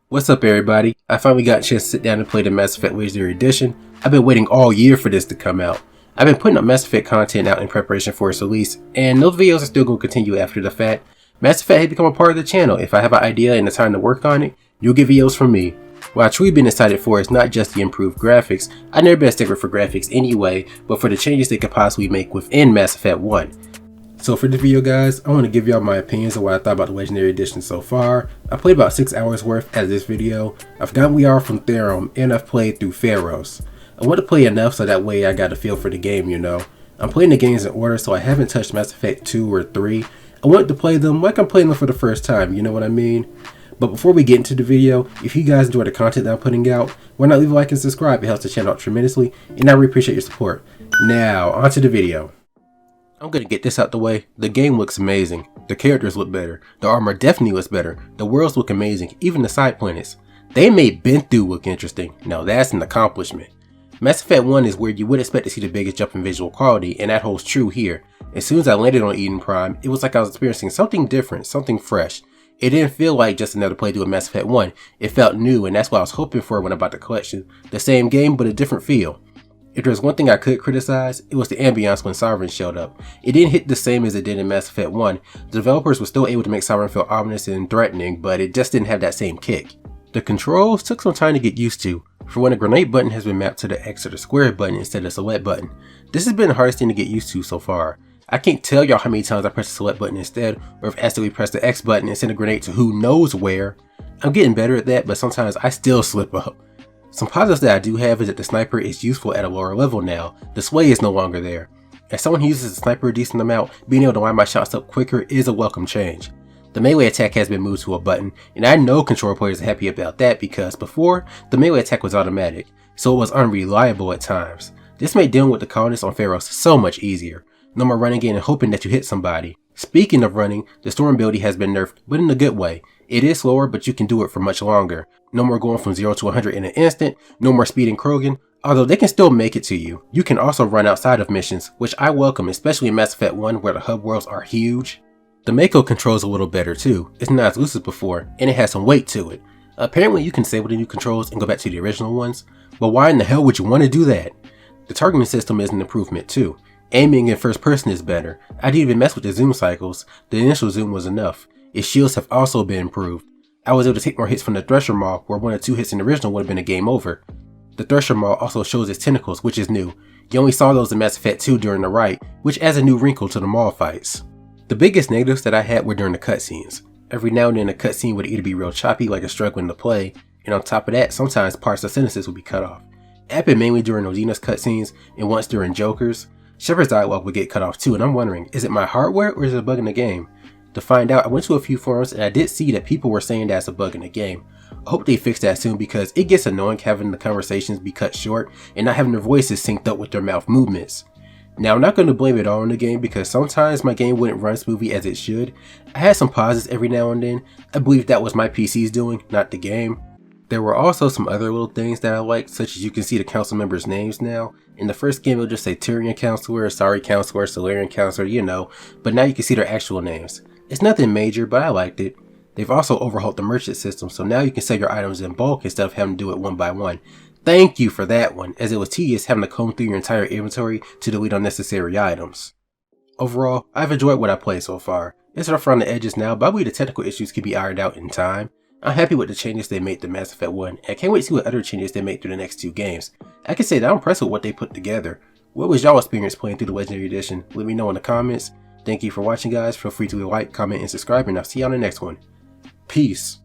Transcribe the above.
What's up everybody? I finally got a chance to sit down and play the Mass Effect Legendary Edition. I've been waiting all year for this to come out. I've been putting up Mass Effect content out in preparation for its release, and those videos are still going to continue after the fact. Mass Effect has become a part of the channel. If I have an idea and the time to work on it, you'll get videos from me. What I've truly been excited for is not just the improved graphics. I've never been a stickler for graphics anyway, but for the changes they could possibly make within Mass Effect 1. So for this video guys, I want to give y'all my opinions of what I thought about the Legendary Edition so far. I played about 6 hours worth as this video. I've gotten we are from Therum, and I've played through Pharos. I want to play enough so that way I got a feel for the game, you know. I'm playing the games in order, so I haven't touched Mass Effect 2 or 3. I want to play them like I'm playing them for the first time, you know what I mean? But before we get into the video, if you guys enjoy the content that I'm putting out, why not leave a like and subscribe? It helps the channel out tremendously, and I really appreciate your support. Now, onto the video. I'm gonna get this out the way. The game looks amazing. The characters look better. The armor definitely looks better. The worlds look amazing. Even the side planets. They made Bentu look interesting. Now that's an accomplishment. Mass Effect 1 is where you would expect to see the biggest jump in visual quality, and that holds true here. As soon as I landed on Eden Prime, it was like I was experiencing something different, something fresh. It didn't feel like just another playthrough of Mass Effect 1. It felt new, and that's what I was hoping for when I bought the collection. The same game, but a different feel. If there's one thing I could criticize, it was the ambiance when Sovereign showed up. It didn't hit the same as it did in Mass Effect 1. The developers were still able to make Sovereign feel ominous and threatening, but it just didn't have that same kick. The controls took some time to get used to. For when the grenade button has been mapped to the X or the square button instead of the select button. This has been the hardest thing to get used to so far. I can't tell y'all how many times I pressed the select button instead, or if I accidentally pressed the X button and sent a grenade to who knows where. I'm getting better at that, but sometimes I still slip up. Some positives that I do have is that the sniper is useful at a lower level now. The sway is no longer there. As someone who uses the sniper a decent amount, being able to line my shots up quicker is a welcome change. The melee attack has been moved to a button, and I know controller players are happy about that because before, the melee attack was automatic, so it was unreliable at times. This made dealing with the colonists on Pharos so much easier. No more running in and hoping that you hit somebody. Speaking of running, the storm ability has been nerfed, but in a good way. It is slower, but you can do it for much longer. No more going from 0 to 100 in an instant, no more speeding Krogan, although they can still make it to you. You can also run outside of missions, which I welcome, especially in Mass Effect 1 where the hub worlds are huge. The Mako controls a little better too. It's not as loose as before, and it has some weight to it. Apparently you can disable the new controls and go back to the original ones, but why in the hell would you want to do that? The targeting system is an improvement too. Aiming in first person is better. I didn't even mess with the zoom cycles. The initial zoom was enough. Its shields have also been improved. I was able to take more hits from the Thresher Maw, where 1 or 2 hits in the original would have been a game over. The Thresher Maw also shows its tentacles, which is new. You only saw those in Mass Effect 2 during the Rite, which adds a new wrinkle to the Maw fights. The biggest negatives that I had were during the cutscenes. Every now and then a cutscene would either be real choppy like it's struggling to play, and on top of that, sometimes parts of sentences would be cut off. It happened mainly during Odina's cutscenes and once during Joker's. Shepard's dialogue would get cut off too, and I'm wondering, is it my hardware or is it a bug in the game? To find out, I went to a few forums and I did see that people were saying that's a bug in the game. I hope they fix that soon because it gets annoying having the conversations be cut short and not having their voices synced up with their mouth movements. Now I'm not going to blame it all on the game because sometimes my game wouldn't run smoothly as it should. I had some pauses every now and then. I believe that was my PC's doing, not the game. There were also some other little things that I liked, such as you can see the council members' names now. In the first game, it would just say Tyrian Counselor, Sorry Counselor, Solarian Counselor, you know, but now you can see their actual names. It's nothing major, but I liked it. They've also overhauled the merchant system, so now you can sell your items in bulk instead of having to do it one by one. Thank you for that one, as it was tedious having to comb through your entire inventory to delete unnecessary items. Overall, I've enjoyed what I played so far. It's rough around the edges now, but I believe the technical issues can be ironed out in time. I'm happy with the changes they made to Mass Effect 1, and I can't wait to see what other changes they make through the next 2 games. I can say that I'm impressed with what they put together. What was y'all experience playing through the Legendary Edition? Let me know in the comments. Thank you for watching guys, feel free to like, comment, and subscribe, and I'll see you on the next one. Peace.